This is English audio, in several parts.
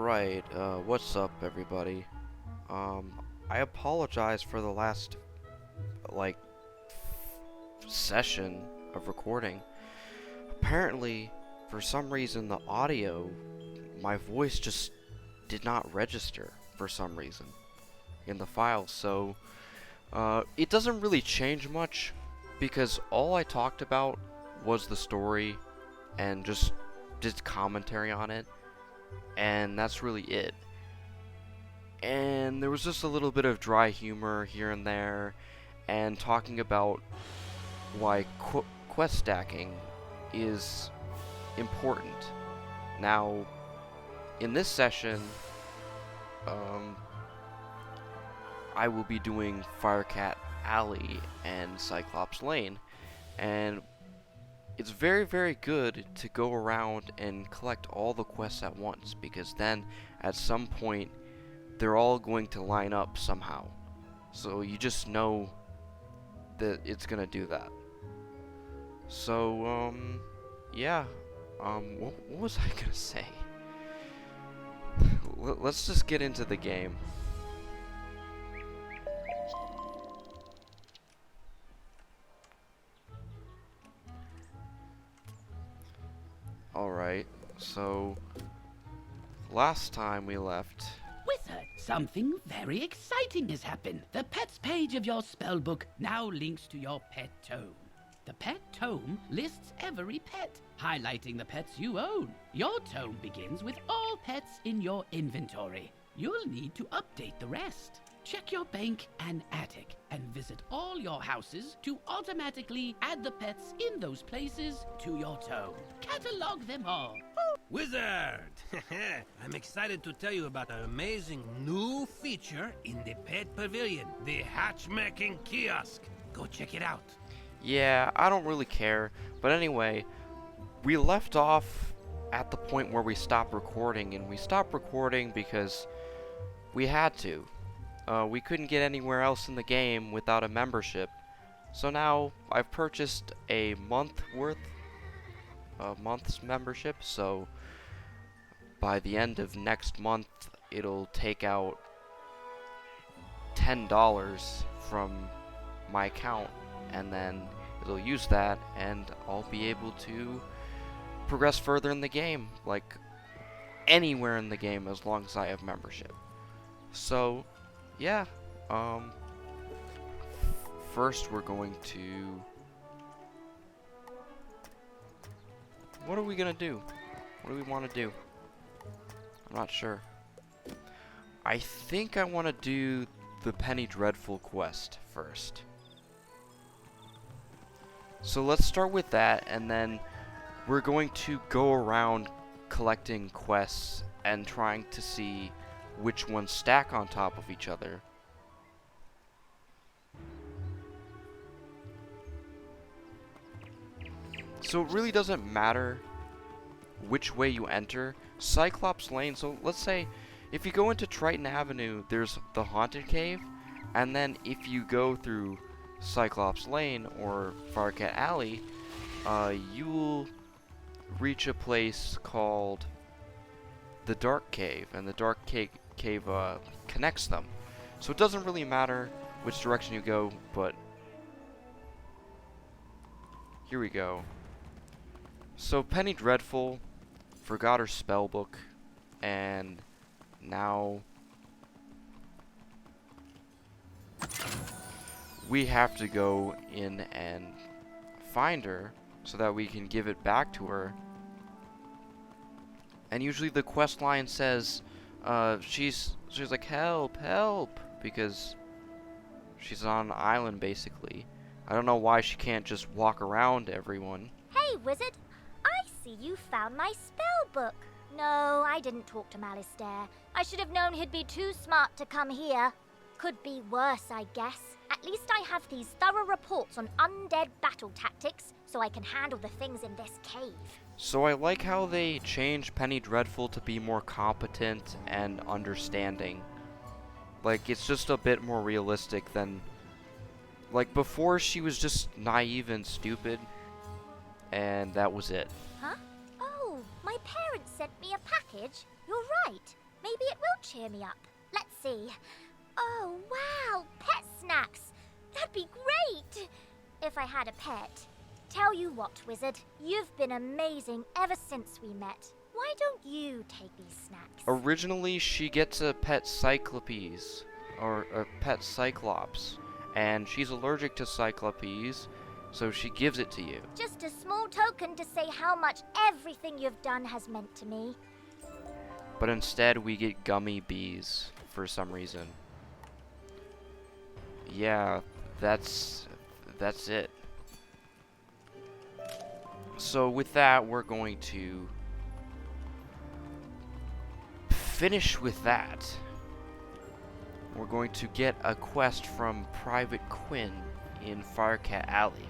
Alright, what's up everybody? I apologize for the last, like, session of recording. Apparently, for some reason, the audio, my voice just did not register for some reason in the file, so, it doesn't really change much, because all I talked about was the story, and just did commentary on it. And that's really it. And there was just a little bit of dry humor here and there, and talking about why quest stacking is important. Now, in this session, I will be doing Firecat Alley and Cyclops Lane, and it's very, very good to go around and collect all the quests at once, because then, at some point, they're all going to line up somehow. So you just know that it's gonna do that. So, yeah. What was I gonna say? Let's just get into the game. Alright, so last time we left... Wizard, something very exciting has happened. The pets page of your spellbook now links to your pet tome. The pet tome lists every pet, highlighting the pets you own. Your tome begins with all pets in your inventory. You'll need to update the rest. Check your bank and attic, and visit all your houses to automatically add the pets in those places to your tome. Catalog them all. Wizard! I'm excited to tell you about an amazing new feature in the Pet Pavilion, the Hatchmaking Kiosk. Go check it out. Yeah, I don't really care, but anyway, we left off at the point where we stopped recording, and we stopped recording because we had to. We couldn't get anywhere else in the game without a membership, so now I've purchased a month's membership, so by the end of next month it'll take out $10 from my account, and then it'll use that, and I'll be able to progress further in the game, like anywhere in the game, as long as I have membership. So yeah, first we're going to... What are we gonna do? What do we want to do? I'm not sure. I think I want to do the Penny Dreadful quest first. So let's start with that, and then we're going to go around collecting quests and trying to see which ones stack on top of each other. So it really doesn't matter which way you enter. Cyclops Lane, so let's say if you go into Triton Avenue, there's the Haunted Cave, and then if you go through Cyclops Lane or Firecat Alley, you'll reach a place called the Dark Cave, and the Dark Cave connects them. So it doesn't really matter which direction you go, but here we go. So Penny Dreadful forgot her spellbook, and now we have to go in and find her so that we can give it back to her. And usually the quest line says, she's like, help, help, because she's on an island, basically. I don't know why she can't just walk around everyone. Hey, Wizard! I see you found my spell book. No, I didn't talk to Malistaire. I should have known he'd be too smart to come here. Could be worse, I guess. At least I have these thorough reports on undead battle tactics, so I can handle the things in this cave. So I like how they changed Penny Dreadful to be more competent and understanding. Like, it's just a bit more realistic than... Like, before she was just naive and stupid, and that was it. Huh? Oh, my parents sent me a package? You're right. Maybe it will cheer me up. Let's see. Oh, wow, pet snacks. That'd be great if I had a pet. Tell you what, Wizard, you've been amazing ever since we met. Why don't you take these snacks? Originally, she gets a pet Cyclops, or a pet Cyclops, and she's allergic to Cyclops, so she gives it to you. Just a small token to say how much everything you've done has meant to me. But instead, we get gummy bees for some reason. Yeah, that's it. So with that, we're going to finish with that. We're going to get a quest from Private Quinn in Firecat Alley.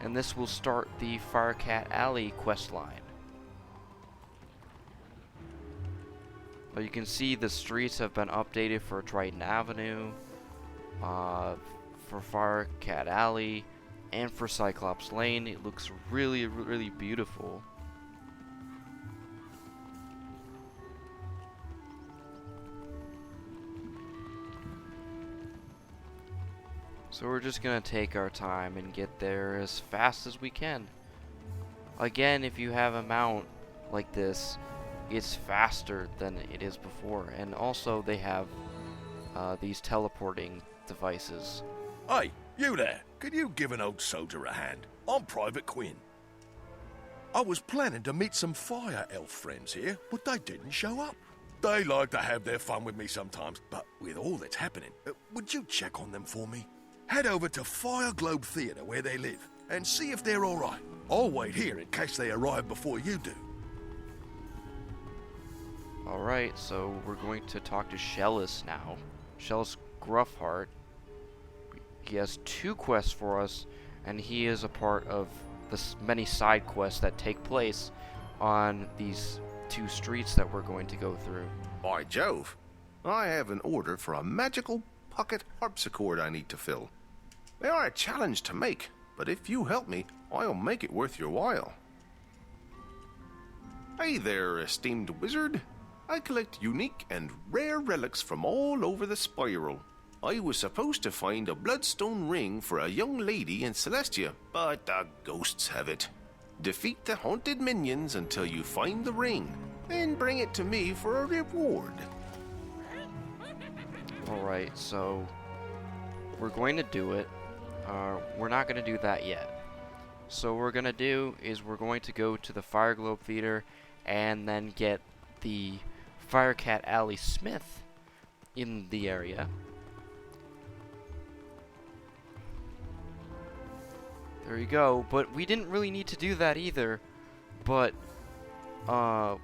And this will start the Firecat Alley quest line. But you can see the streets have been updated for Triton Avenue, for Firecat Alley, and for Cyclops Lane. It looks really, really beautiful. So we're just gonna take our time and get there as fast as we can. Again, if you have a mount like this, it's faster than it is before. And also they have these teleporting devices. Hey, you there. Could you give an old soldier a hand? I'm Private Quinn. I was planning to meet some fire elf friends here, but they didn't show up. They like to have their fun with me sometimes, but with all that's happening, would you check on them for me? Head over to Fire Globe Theatre where they live and see if they're alright. I'll wait here in case they arrive before you do. Alright, so we're going to talk to Shellis now. Shellis Gruffheart. He has 2 quests for us, and he is a part of the many side quests that take place on these 2 streets that we're going to go through. By Jove, I have an order for a magical pocket harpsichord I need to fill. They are a challenge to make, but if you help me, I'll make it worth your while. Hey there, esteemed wizard. I collect unique and rare relics from all over the spiral. I was supposed to find a bloodstone ring for a young lady in Celestia, but the ghosts have it. Defeat the haunted minions until you find the ring, then bring it to me for a reward. Alright, so we're going to do it. We're not going to do that yet. So what we're going to do is we're going to go to the Fire Globe Theater and then get the Firecat Alley Smith in the area. There you go, but we didn't really need to do that either, but the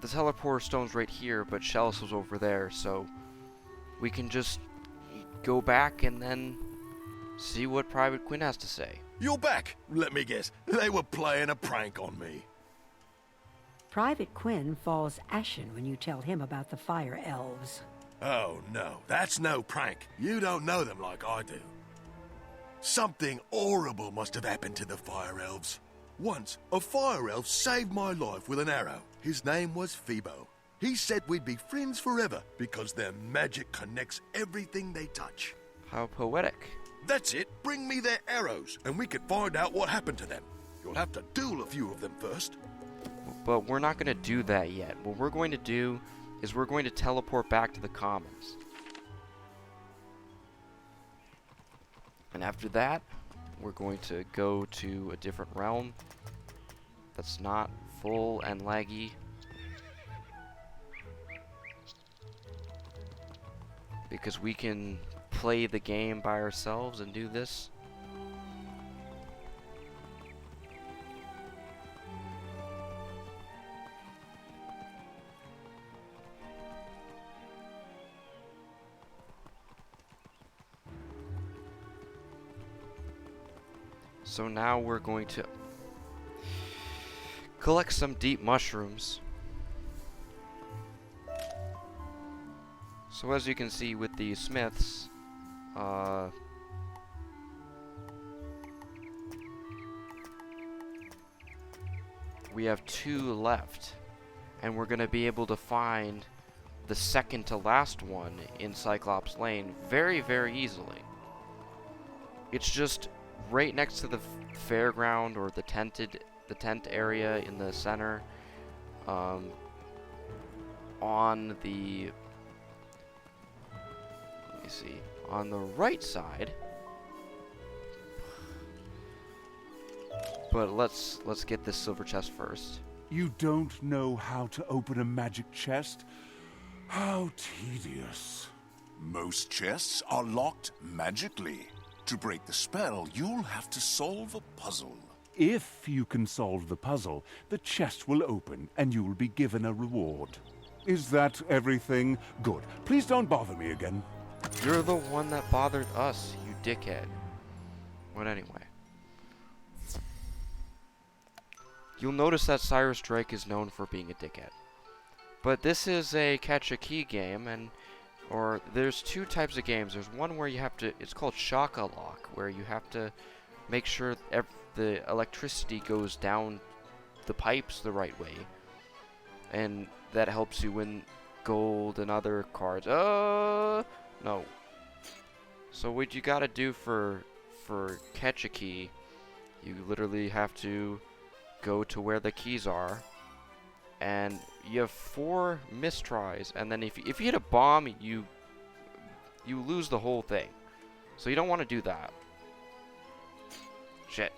teleporter stone's right here, but Shellis was over there, so we can just go back and then see what Private Quinn has to say. You're back. Let me guess. They were playing a prank on me. Private Quinn falls ashen when you tell him about the fire elves. Oh, no. That's no prank. You don't know them like I do. Something horrible must have happened to the fire elves. Once, a fire elf saved my life with an arrow. His name was Phoebo. He said we'd be friends forever because their magic connects everything they touch. How poetic. That's it. Bring me their arrows, and we can find out what happened to them. You'll have to duel a few of them first. But we're not going to do that yet. What we're going to do is we're going to teleport back to the commons. And after that, we're going to go to a different realm that's not full and laggy. Because we can play the game by ourselves and do this. So now we're going to collect some deep mushrooms. So as you can see with the smiths, we have 2 left. and we're going to be able to find the second to last one in Cyclops Lane very, very easily. It's just right next to the fairground or the tent area in the center. On the, let me see, on the right side. But let's get this silver chest first. You don't know how to open a magic chest? How tedious. Most chests are locked magically. To break the spell, you'll have to solve a puzzle. If you can solve the puzzle, the chest will open and you will be given a reward. Is that everything? Good. Please don't bother me again. You're the one that bothered us, you dickhead. But anyway. You'll notice that Cyrus Drake is known for being a dickhead. But this is a catch-a-key game, or there's two types of games. There's one where you have to, it's called Shock-a-Lock, where you have to make sure the electricity goes down the pipes the right way. And that helps you win gold and other cards. No. So what you gotta do for catch-a-key, you literally have to go to where the keys are, and you have 4 mistries, and then if you hit a bomb, you lose the whole thing. So you don't want to do that. Shit.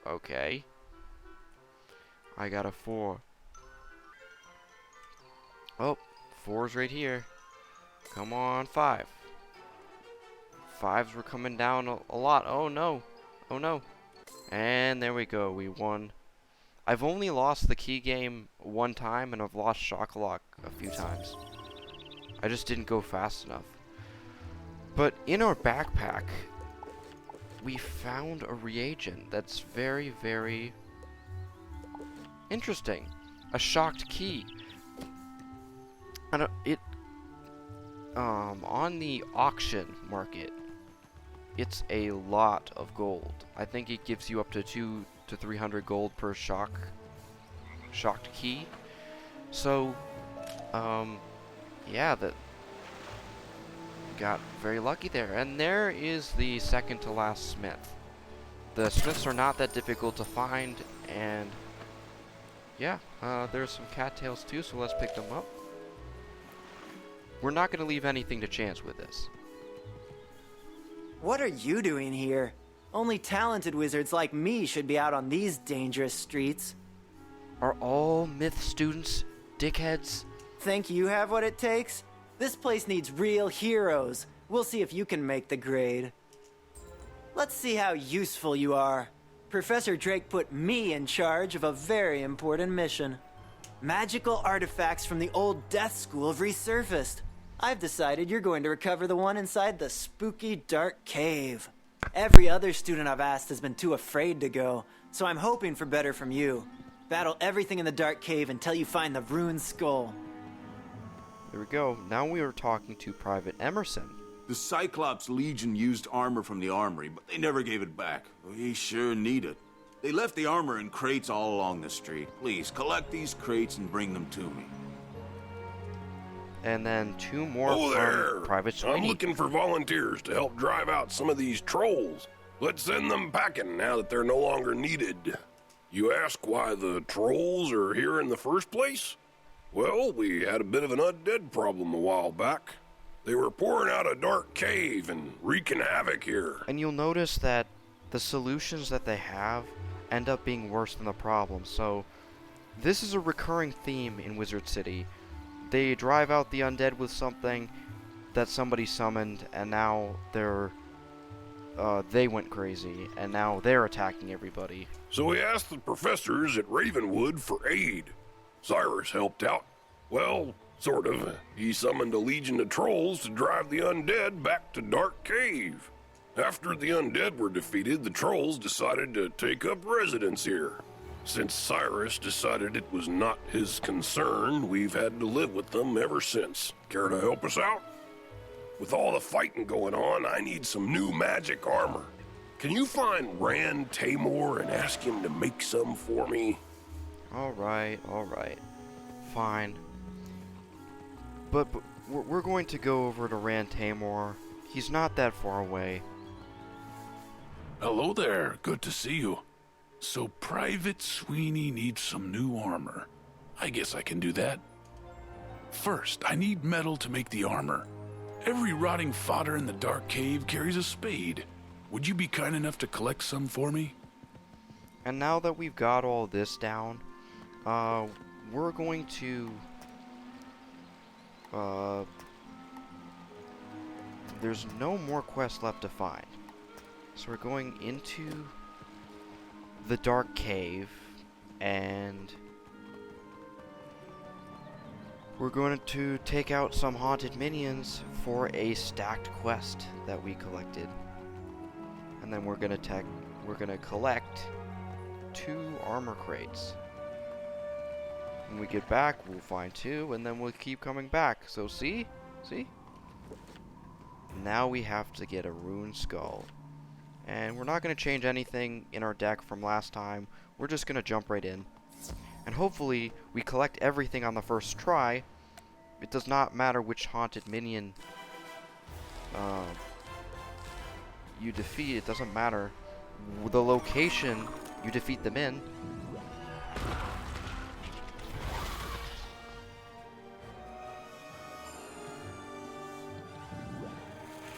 Okay. I got a 4. Oh, 4's right here. Come on, 5. 5s were coming down a lot. Oh no. Oh no. And there we go. We won. I've only lost the key game one time, and I've lost Shock-a-Lock a few times. I just didn't go fast enough. But in our backpack, we found a reagent that's very, very interesting. A shocked key. And on the auction market, it's a lot of gold. I think it gives you up to 200 to 300 gold per shocked key. So, yeah, that got very lucky there. And there is the second to last smith. The smiths are not that difficult to find, and yeah, there's some cattails too, so let's pick them up. We're not going to leave anything to chance with this. What are you doing here? Only talented wizards like me should be out on these dangerous streets. Are all myth students dickheads? Think you have what it takes? This place needs real heroes. We'll see if you can make the grade. Let's see how useful you are. Professor Drake put me in charge of a very important mission. Magical artifacts from the old Death School have resurfaced. I've decided you're going to recover the one inside the spooky dark cave. Every other student I've asked has been too afraid to go, so I'm hoping for better from you. Battle everything in the dark cave until you find the ruined skull. There we go. Now we are talking to Private Emerson. The Cyclops Legion used armor from the armory, but they never gave it back. We sure need it. They left the armor in crates all along the street. Please, collect these crates and bring them to me. And then 2 more Oh there! from Private Sweeney. I'm looking for volunteers to help drive out some of these trolls. Let's send them packing now that they're no longer needed. You ask why the trolls are here in the first place? Well, we had a bit of an undead problem a while back. They were pouring out a dark cave and wreaking havoc here. And you'll notice that the solutions that they have end up being worse than the problem. So this is a recurring theme in Wizard City. They drive out the undead with something that somebody summoned, and now they went crazy, and now they're attacking everybody. So we asked the professors at Ravenwood for aid. Cyrus helped out. Well, sort of. He summoned a legion of trolls to drive the undead back to Dark Cave. After the undead were defeated, the trolls decided to take up residence here. Since Cyrus decided it was not his concern, we've had to live with them ever since. Care to help us out? With all the fighting going on, I need some new magic armor. Can you find Rand Tamor and ask him to make some for me? Alright, alright. Fine. But we're going to go over to Rantamor. He's not that far away. Hello there, good to see you. So Private Sweeney needs some new armor. I guess I can do that. First, I need metal to make the armor. Every rotting fodder in the dark cave carries a spade. Would you be kind enough to collect some for me? And now that we've got all this down, we're going to there's no more quests left to find. So we're going into the dark cave, and we're going to take out some haunted minions for a stacked quest that we collected. And then we're gonna collect 2 armor crates. When we get back, we'll find 2, and then we'll keep coming back. So see? Now we have to get a rune skull. And we're not going to change anything in our deck from last time. We're just going to jump right in. And hopefully, we collect everything on the first try. It does not matter which haunted minion you defeat. It doesn't matter the location you defeat them in.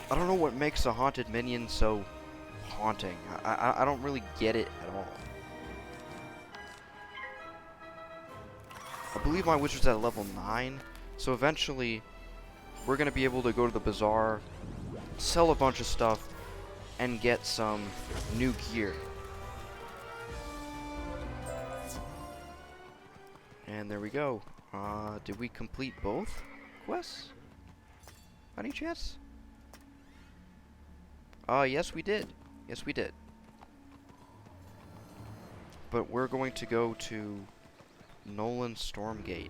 I don't know what makes a haunted minion so haunting. I don't really get it at all. I believe my wizard's at level 9, so eventually we're going to be able to go to the bazaar, sell a bunch of stuff, and get some new gear. And there we go. Did we complete both quests? Any chance? Yes we did. Yes we did. But we're going to go to Nolan Stormgate.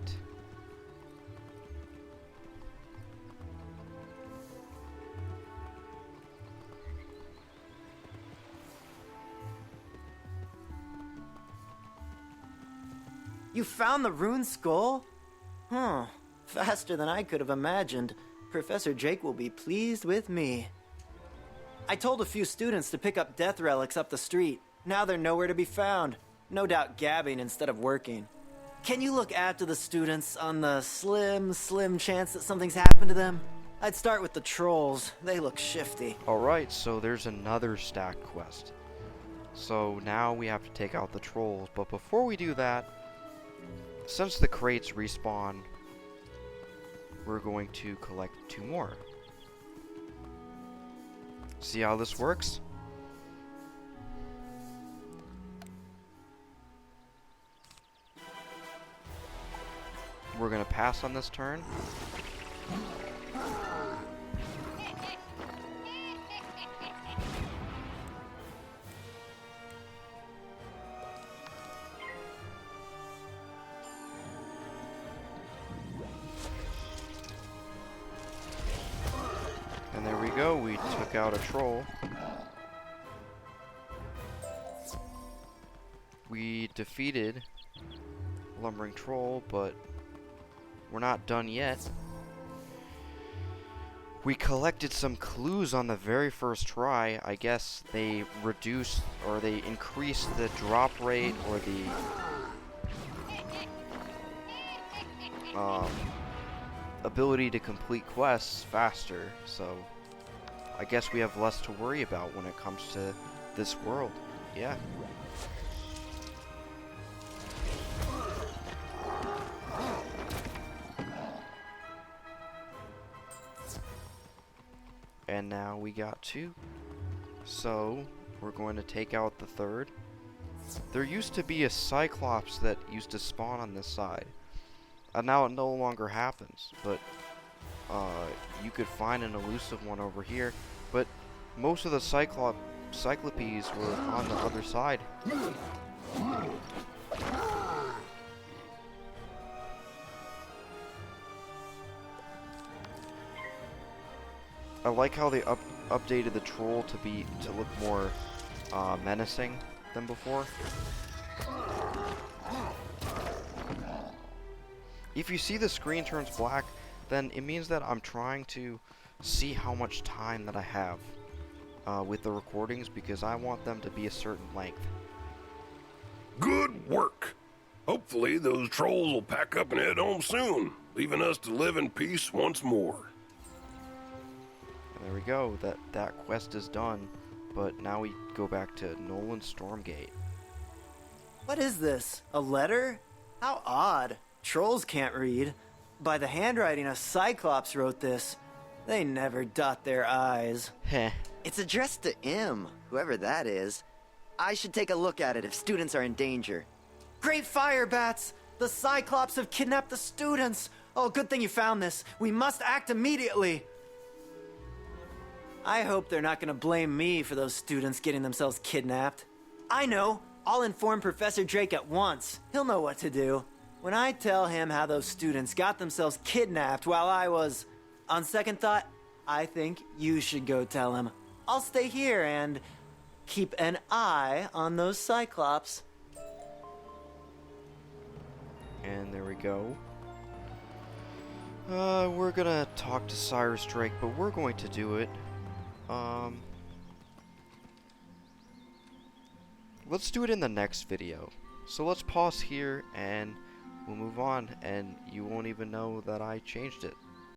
You found the rune skull? Huh. Faster than I could have imagined. Professor Drake will be pleased with me. I told a few students to pick up death relics up the street. Now they're nowhere to be found. No doubt gabbing instead of working. Can you look after the students on the slim chance that something's happened to them? I'd start with the trolls. They look shifty. Alright, so there's another stacked quest. So now we have to take out the trolls. But before we do that, since the crates respawn, we're going to collect 2 more. See how this works? We're gonna pass on this turn. And there we go, we took out a troll. We defeated Lumbering Troll, but we're not done yet. We collected some clues on the very first try. I guess they reduced or they increased the drop rate or the ability to complete quests faster, so I guess we have less to worry about when it comes to this world. Yeah. And now we got 2. So we're going to take out the 3rd. There used to be a Cyclops that used to spawn on this side. And now it no longer happens, but you could find an elusive one over here, but most of the Cyclopes were on the other side. I like how they updated the troll to look more menacing than before. If you see the screen turns black, then it means that I'm trying to see how much time that I have with the recordings, because I want them to be a certain length. Good work. Hopefully those trolls will pack up and head home soon, leaving us to live in peace once more. And there we go. That quest is done. But now we go back to Nolan's Stormgate. What is this? A letter? How odd. Trolls can't read. By the handwriting of Cyclops wrote this. They never dot their I's. Heh. It's addressed to him, whoever that is. I should take a look at it if students are in danger. Great fire, Bats! The Cyclops have kidnapped the students! Oh, good thing you found this. We must act immediately. I hope they're not gonna blame me for those students getting themselves kidnapped. I know! I'll inform Professor Drake at once. He'll know what to do. When I tell him how those students got themselves kidnapped while I was... On second thought, I think you should go tell him. I'll stay here and keep an eye on those Cyclops. And there we go. We're gonna talk to Cyrus Drake, but we're going to do it. Let's do it in the next video. So let's pause here and we'll move on, and you won't even know that I changed it.